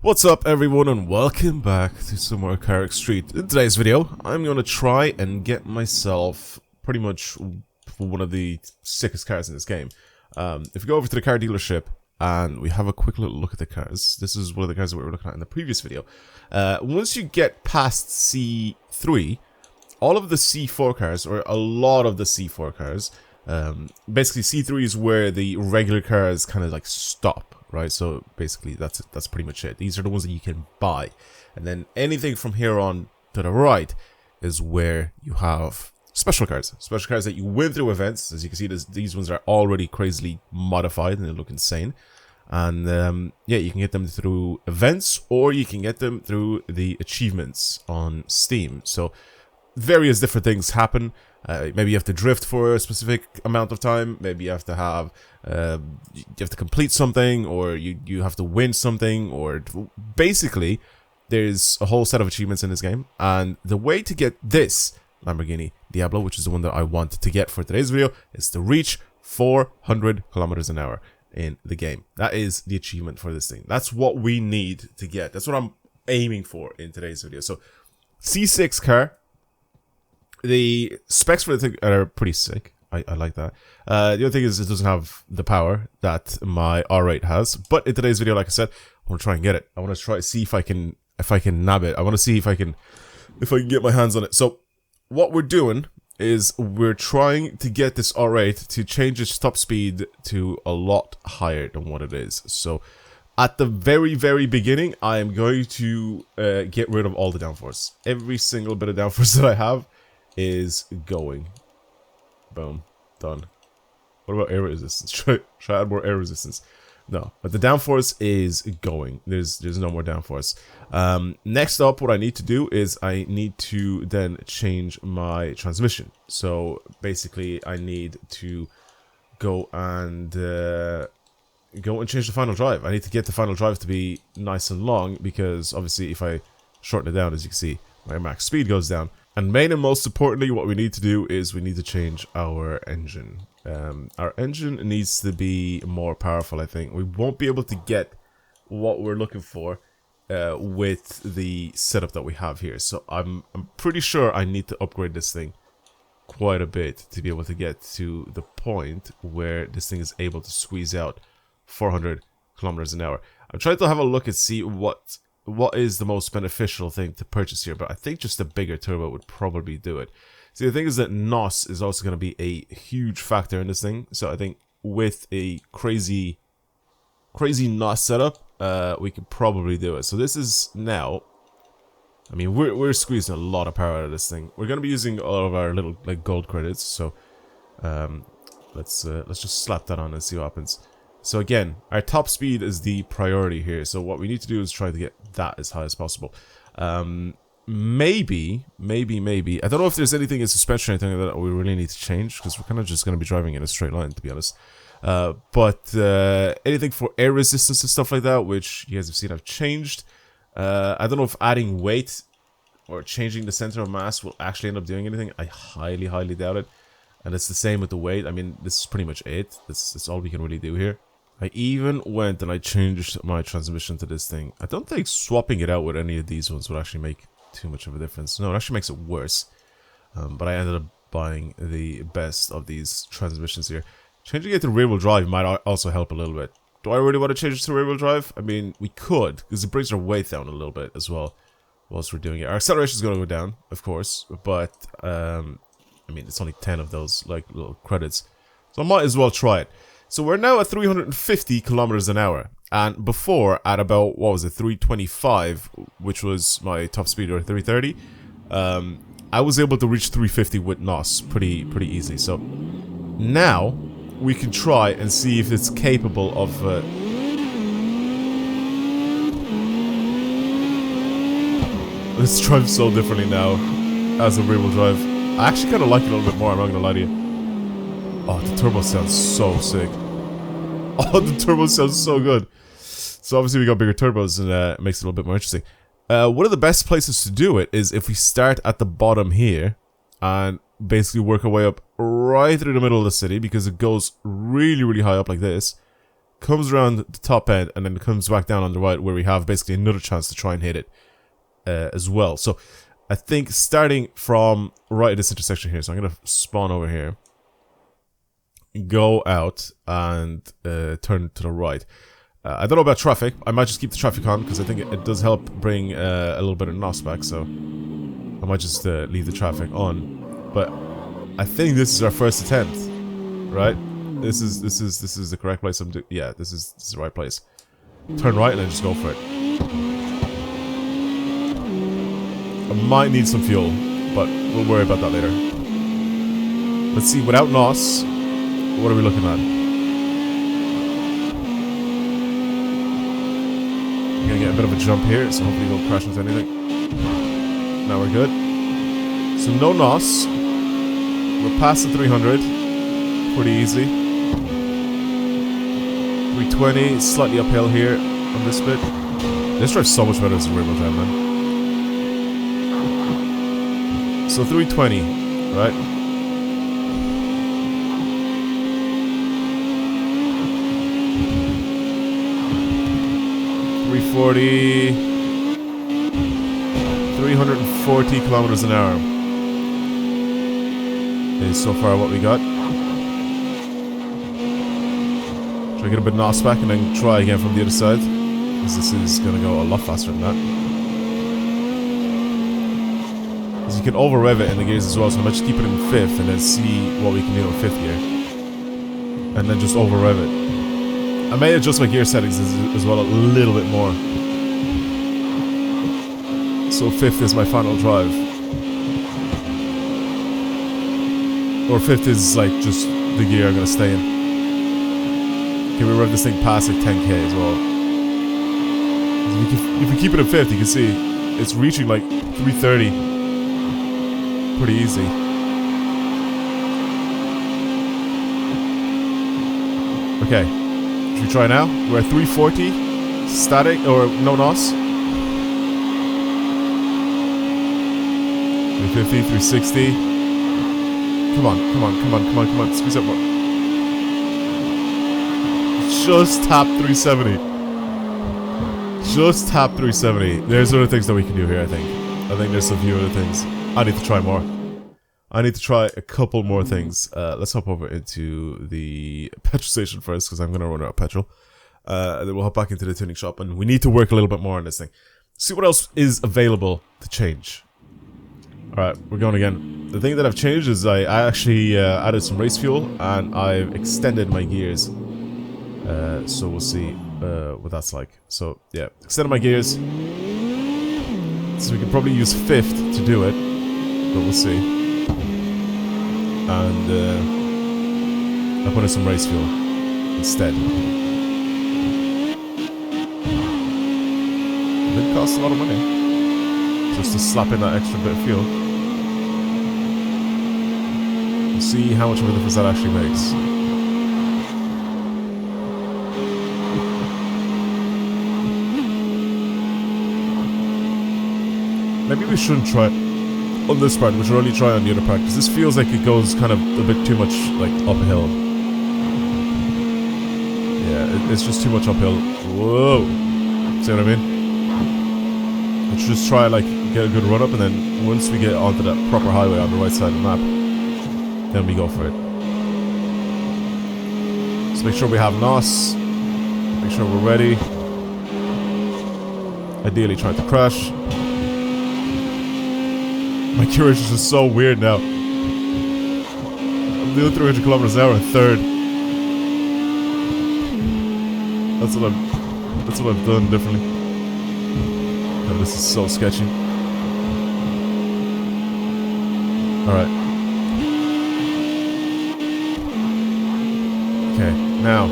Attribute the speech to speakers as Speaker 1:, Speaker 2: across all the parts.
Speaker 1: What's up everyone and welcome back to some more CARX Street. In today's video, I'm going to try and get myself pretty much one of the sickest cars in this game. If we go over to the car dealership and we have a quick little look at the cars, this is one of the cars that we were looking at in the previous video. Once you get past C3, all of the C4 cars, or a lot of the C4 cars, basically C3 is where the regular cars kind of like stop. Right, so basically that's pretty much it. These are the ones that you can buy, and then anything from here on to the right is where you have special cars that you win through events. As you can see, these ones are already crazily modified and they look insane. And yeah, you can get them through events, or you can get them through the achievements on Steam. So various different things happen. Maybe you have to drift for a specific amount of time. Maybe you have to have you have to complete something, or you have to win something, or basically there's a whole set of achievements in this game. And the way to get this Lamborghini Diablo, which is the one that I want to get for today's video, is to reach 400 kilometers an hour in the game. That is the achievement for this thing. That's what we need to get. That's what I'm aiming for in today's video. So C6 car. The specs for the thing are pretty sick. I like that. The other thing is it doesn't have the power that my R8 has. But in today's video, like I said, I want to try and get it. I want to try to see if I can nab it. I want to see if I can get my hands on it. So what we're doing is we're trying to get this R8 to change its top speed to a lot higher than what it is. So at the very beginning, I am going to get rid of all the downforce. Every single bit of downforce that I have is going. Boom. Done. What about air resistance? Try add more air resistance. No, but the downforce is going. There's no more downforce. Next up, what I need to do is I need to then change my transmission. So basically, I need to go and change the final drive. I need to get the final drive to be nice and long, because obviously if I shorten it down, as you can see, my max speed goes down. And main and most importantly, what we need to do is we need to change our engine. Our engine needs to be more powerful, I think. We won't be able to get what we're looking for with the setup that we have here. So I'm pretty sure I need to upgrade this thing quite a bit to be able to get to the point where this thing is able to squeeze out 400 kilometers an hour. I'm trying to have a look and see what is the most beneficial thing to purchase here, but I think just a bigger turbo would probably do it. See, the thing is that NOS is also going to be a huge factor in this thing, so I think with a crazy NOS setup, we could probably do it. So this is now, I mean, we're squeezing a lot of power out of this thing. We're going to be using all of our little like gold credits, so let's just slap that on and see what happens. So again, our top speed is the priority here. So what we need to do is try to get that as high as possible. Maybe, I don't know if there's anything in suspension or anything that we really need to change, because we're kind of just going to be driving in a straight line, to be honest. But anything for air resistance and stuff like that, which you guys have seen I've changed. I don't know if adding weight or changing the center of mass will actually end up doing anything. I highly doubt it. And it's the same with the weight. I mean, this is pretty much it. That's all we can really do here. I even went and I changed my transmission to this thing. I don't think swapping it out with any of these ones would actually make too much of a difference. No, it actually makes it worse. But I ended up buying the best of these transmissions here. Changing it to rear-wheel drive might also help a little bit. Do I really want to change it to rear-wheel drive? I mean, we could, because it brings our weight down a little bit as well whilst we're doing it. Our acceleration is going to go down, of course, but I mean, it's only 10 of those like little credits, so I might as well try it. So we're now at 350 kilometers an hour, and before at about, what was it, 325, which was my top speed, or 330. I was able to reach 350 with NOS pretty easily. So now we can try and see if it's capable of. This drives so differently now as a rear-wheel drive. I actually kind of like it a little bit more, I'm not going to lie to you. Oh, the turbo sounds so sick. Oh, the turbo sounds so good. So obviously we got bigger turbos, and it makes it a little bit more interesting. One of the best places to do it is if we start at the bottom here and basically work our way up right through the middle of the city, because it goes really high up like this. comes around the top end, and then comes back down on the right, where we have basically another chance to try and hit it as well. So I think starting from right at this intersection here, so I'm going to spawn over here, go out, and turn to the right. I don't know about traffic. I might just keep the traffic on, because I think it does help bring a little bit of NOS back, so I might just leave the traffic on. But I think this is our first attempt, right? This is the correct place. Yeah, this is the right place. Turn right and then just go for it. I might need some fuel, but we'll worry about that later. Let's see, without NOS, what are we looking at? I'm gonna get a bit of a jump here, so hopefully we don't crash into anything. Now we're good. So no NOS. We're past the 300. Pretty easy. 320, slightly uphill here on this bit. This drives so much better than Rainbow Jam, man. So 320, right? $340 kilometers an hour is so far what we got. Try to get a bit of NOS back and then try again from the other side, because this is going to go a lot faster than that. Because you can over rev it in the gears as well, so I might just keep it in 5th and then see what we can do in 5th gear. And then just over rev it. I may adjust my gear settings as well a little bit more. So 5th is my final drive. Or 5th is like just the gear I'm gonna stay in. Okay, we rev this thing past like 10k as well. If we keep it in 5th, you can see it's reaching like 330. Pretty easy. Okay. Should we try now? We're at 340, static, or no NOS. 350, 360. Come on, come on, come on, come on, come on. Squeeze up more. Just tap 370. Just tap 370. There's other things that we can do here, I think. I think there's a few other things. I need to try more. I need to try a couple more things. Let's hop over into the petrol station first, because I'm going to run out of petrol. Then we'll hop back into the tuning shop, and we need to work a little bit more on this thing. See what else is available to change. Alright, we're going again. The thing that I've changed is I actually added some race fuel, and I've extended my gears. So we'll see what that's like. So, yeah, extended my gears. So we can probably use 5th to do it, but we'll see. And I put in some race fuel instead. It didn't cost a lot of money just to slap in that extra bit of fuel. We'll see how much of a difference that actually makes. Maybe we shouldn't try on this part, we should only try on the other part, because this feels like it goes kind of a bit too much, like, uphill. Yeah, it's just too much uphill. Whoa! See what I mean? We should just try, like, get a good run up, and then once we get onto that proper highway on the right side of the map, then we go for it. So make sure we have NOS, make sure we're ready. Ideally try to crash. My courage is just so weird now. I'm doing 300 kilometers an hour in 3rd. That's what I've done differently. Oh, this is so sketchy. Alright. Okay, now.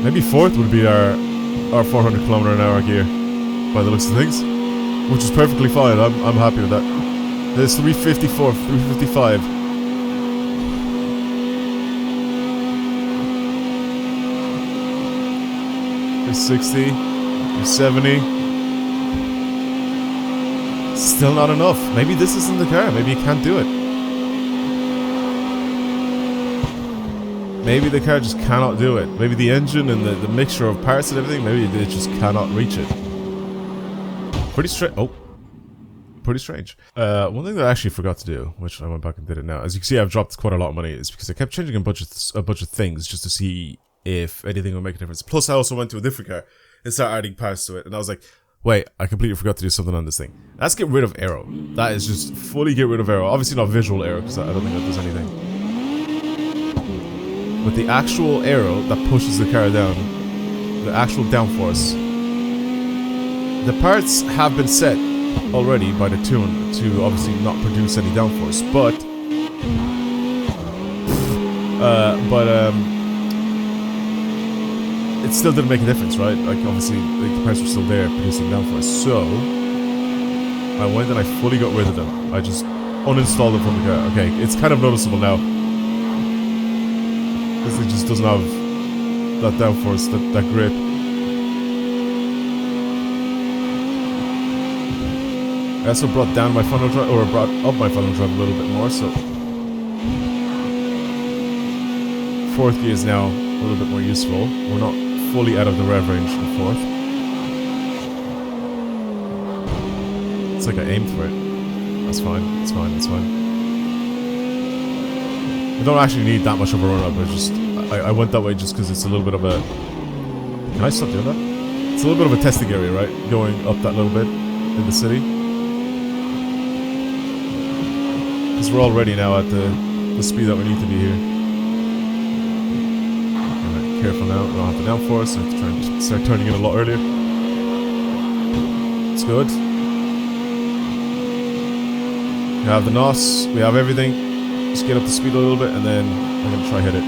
Speaker 1: Maybe 4th would be our 400 kilometer an hour gear, by the looks of things. Which is perfectly fine, I'm happy with that. There's 354, 355. There's 60, there's 70. Still not enough. Maybe this isn't the car, maybe you can't do it. Maybe the car just cannot do it. Maybe the engine and the mixture of parts and everything, maybe it just cannot reach it. Pretty strange. Oh. Pretty strange. One thing that I actually forgot to do, which I went back and did it now. As you can see, I've dropped quite a lot of money, is because I kept changing a bunch of things just to see if anything would make a difference. Plus, I also went to a different car and started adding parts to it, and I was like, wait, I completely forgot to do something on this thing. Let's get rid of aero. That is just fully get rid of aero. Obviously not visual aero, because I don't think that does anything. But the actual aero that pushes the car down, the actual downforce, the parts have been set already by the tune to obviously not produce any downforce, but it still didn't make a difference, right? Like, obviously, like, the parts were still there producing downforce. So I went and I fully got rid of them. I just uninstalled them from the car. Okay, it's kind of noticeable now. This thing just doesn't have that downforce, that grip. I also brought down my funnel drive, or brought up my funnel drive a little bit more, so fourth gear is now a little bit more useful. We're not fully out of the rev range in fourth. It's like I aimed for it. That's fine, it's fine, it's fine. I don't actually need that much of a run-up, I went that way just because it's a little bit of a... Can I stop doing that? It's a little bit of a testing area, right? Going up that little bit in the city. Because we're already now at the speed that we need to be here. Alright, careful now, we don't have the downforce, I have to try and start turning it a lot earlier. It's good. We have the NOS, we have everything. Just get up the speed a little bit and then I'm going to try hit it.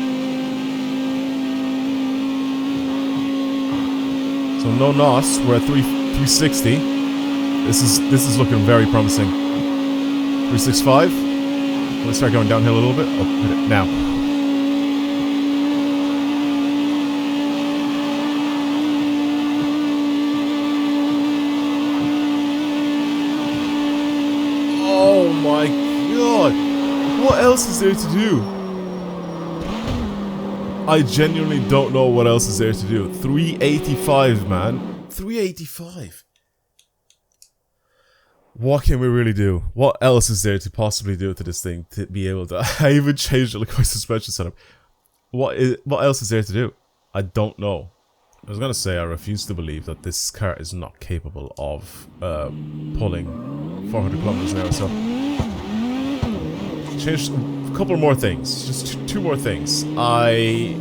Speaker 1: So no NOS, we're at 360. This is looking very promising. 365. Let's start going downhill a little bit. Oh, hit it now. Oh my god! What else is there to do? I genuinely don't know what else is there to do. 385, man. 385. What can we really do? What else is there to possibly do to this thing to be able to... I even changed it, like my suspension setup. What else is there to do? I don't know. I was gonna say I refuse to believe that this car is not capable of pulling 400 kilometers an hour. So changed a couple more things, just two more things. I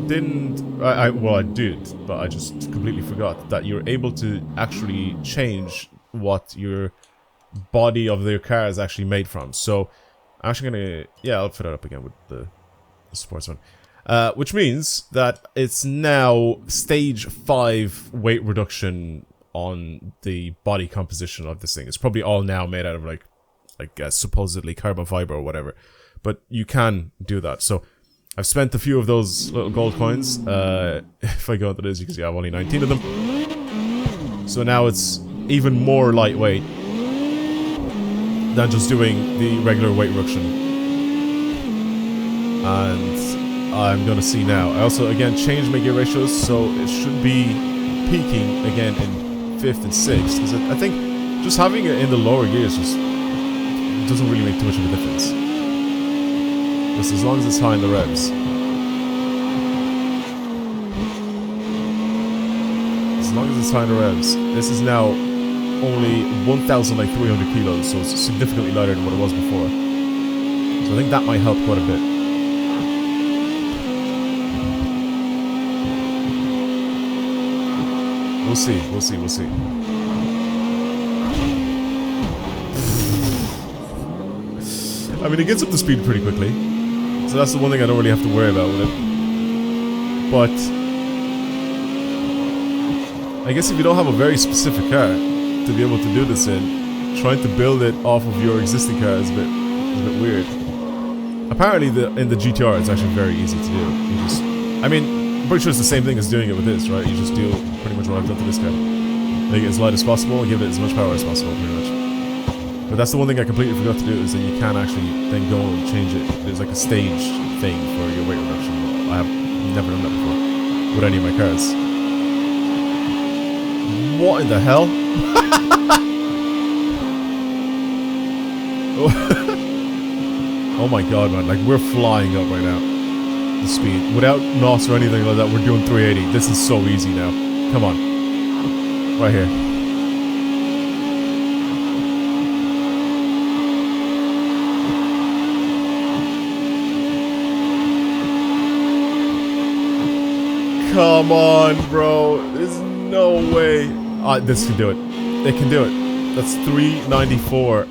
Speaker 1: did, but I just completely forgot that you're able to actually change what your body of their car is actually made from. So I'm actually gonna, yeah, I'll fit it up again with the sports one, which means that it's now stage 5 weight reduction on the body composition of this thing. It's probably all now made out of like supposedly carbon fiber or whatever, but you can do that. So I've spent a few of those little gold coins. If I go into this, you can see I have only 19 of them. So now it's even more lightweight than just doing the regular weight reduction. And I'm gonna see now. I also again changed my gear ratios, so it should be peaking again in 5th and 6th. Because I think just having it in the lower gears just doesn't really make too much of a difference. Just as long as it's high in the revs. As long as it's high in the revs. This is now only 1,300 kilos, so it's significantly lighter than what it was before. So I think that might help quite a bit. We'll see, we'll see, we'll see. I mean, it gets up to speed pretty quickly. So that's the one thing I don't really have to worry about with it. But I guess if you don't have a very specific car to be able to do this in, trying to build it off of your existing car is a bit weird. Apparently in the GTR it's actually very easy to do. You just, I mean, I'm pretty sure it's the same thing as doing it with this, right? You just do pretty much what I've done to this car. Make it as light as possible and give it as much power as possible, pretty much. But that's the one thing I completely forgot to do, is that you can actually then go and change it. There's like a stage thing for your weight reduction. I have never done that before with any of my cars. What in the hell? Oh my god, man. Like, we're flying up right now. The speed. Without NOS or anything like that, we're doing 380. This is so easy now. Come on. Right here. Come on, bro. There's no way. This can do it. It can do it. That's 394.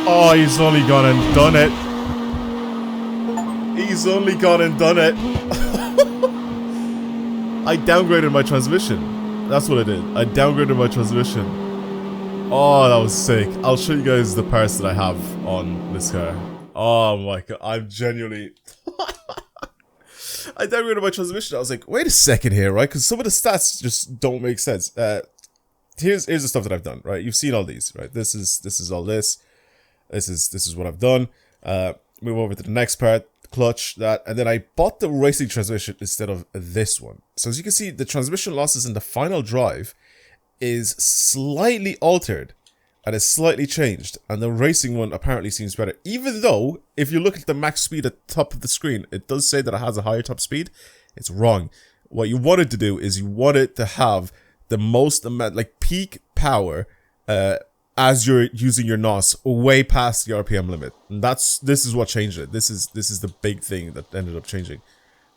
Speaker 1: Oh, he's only gone and done it. He's only gone and done it. I downgraded my transmission. That's what I did. I downgraded my transmission. Oh, that was sick. I'll show you guys the parts that I have on this car. Oh my god, I'm genuinely... I downgraded my transmission. I was like, wait a second here, right? Because some of the stats just don't make sense. Here's the stuff that I've done, right? You've seen all these, right? This is all this. This is what I've done. Move over to the next part, clutch, that, and then I bought the racing transmission instead of this one. So as you can see, the transmission losses in the final drive is slightly altered and is slightly changed, and the racing one apparently seems better. Even though, if you look at the max speed at the top of the screen, it does say that it has a higher top speed. It's wrong. What you wanted to do is you wanted to have the most amount, like peak power, as you're using your NOS way past the RPM limit. And this is what changed it. This is the big thing that ended up changing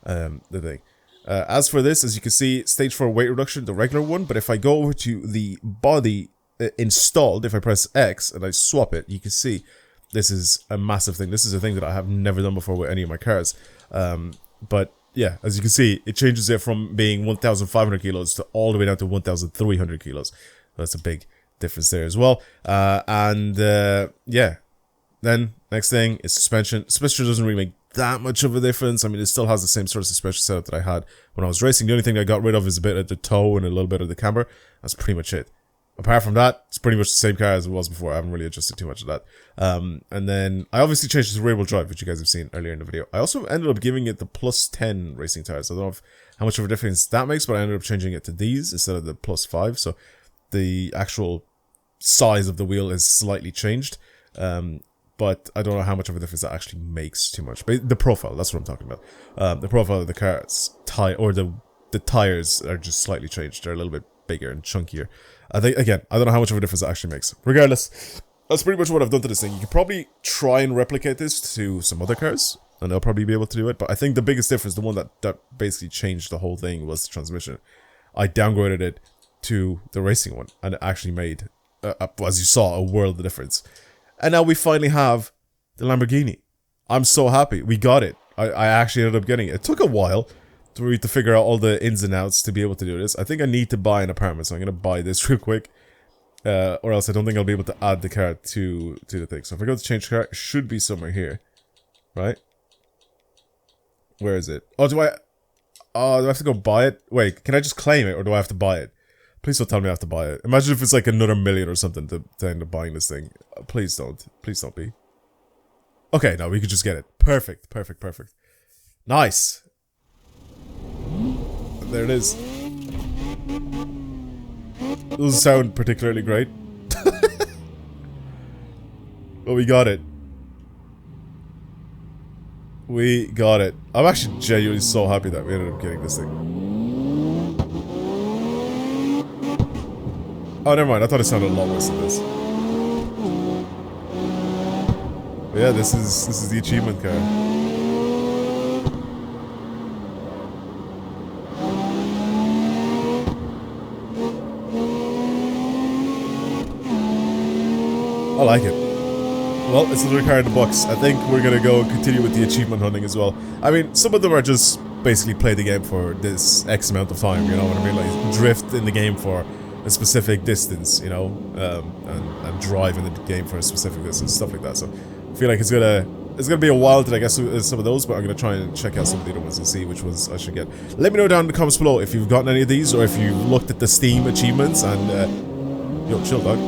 Speaker 1: the thing. As for this, as you can see, stage 4 weight reduction, the regular one. But if I go over to the body installed, if I press X and I swap it, you can see this is a massive thing. This is a thing that I have never done before with any of my cars. But yeah, as you can see, it changes it from being 1,500 kilos to all the way down to 1,300 kilos. That's a big difference there as well. Yeah, then next thing is suspension. Suspension doesn't really make that much of a difference. I mean, it still has the same sort of suspension setup that I had when I was racing. The only thing I got rid of is a bit of the toe and a little bit of the camber. That's pretty much it. Apart from that, it's pretty much the same car as it was before. I haven't really adjusted too much of that. And then I obviously changed it to rear-wheel drive, which you guys have seen earlier in the video. I also ended up giving it the plus 10 racing tires. I don't know how much of a difference that makes, but I ended up changing it to these instead of the plus 5. So the actual size of the wheel is slightly changed. But I don't know how much of a difference that actually makes too much. But the profile, that's what I'm talking about. The profile of the car's the tires are just slightly changed. They're a little bit bigger and chunkier. I think, again, I don't know how much of a difference that actually makes. Regardless, that's pretty much what I've done to this thing. You could probably try and replicate this to some other cars, and they'll probably be able to do it. But I think the biggest difference, the one that basically changed the whole thing, was the transmission. I downgraded it to the racing one, and it actually made, as you saw, a world of difference. And now we finally have the Lamborghini. I'm so happy. We got it. I actually ended up getting it. It took a while for me to figure out all the ins and outs to be able to do this. I think I need to buy an apartment, so I'm going to buy this real quick. Or else I don't think I'll be able to add the car to the thing. So if I go to change car, it should be somewhere here. Right? Where is it? Oh, do I have to go buy it? Wait, can I just claim it, or do I have to buy it? Please don't tell me I have to buy it. Imagine if it's like another million or something to end up buying this thing. Please don't. Please don't be. Okay, no, we could just get it. Perfect, perfect, perfect. Nice. There it is. Doesn't sound particularly great, But we got it. We got it. I'm actually genuinely so happy that we ended up getting this thing. Oh, never mind. I thought it sounded a lot worse than this. But yeah, this is the achievement car. I like it. Well, it's another car in the box. I think we're gonna go and continue with the achievement hunting as well. I mean, some of them are just basically play the game for this X amount of time, you know what I mean? Like, drift in the game for a specific distance, you know? And drive in the game for a specific distance, stuff like that. So, I feel like it's gonna be a while till I get some of those, but I'm gonna try and check out some of the other ones and see which ones I should get. Let me know down in the comments below if you've gotten any of these, or if you've looked at the Steam achievements and, yo, chill, dog.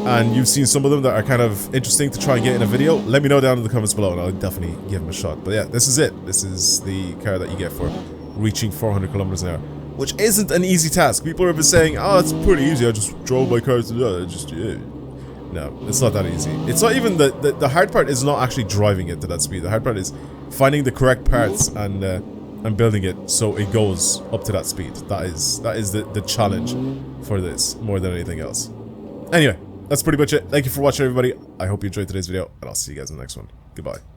Speaker 1: And you've seen some of them that are kind of interesting to try and get in a video. Let me know down in the comments below and I'll definitely give them a shot. But yeah, this is it. This is the car that you get for reaching 400 kilometers an hour, which isn't an easy task. People have been saying, oh, it's pretty easy, I just drove my car to yeah. No, it's not that easy. It's not even the hard part is not actually driving it to that speed. The hard part is finding the correct parts and building it so it goes up to that speed. That is the challenge for this more than anything else. Anyway, that's pretty much it. Thank you for watching, everybody. I hope you enjoyed today's video, and I'll see you guys in the next one. Goodbye.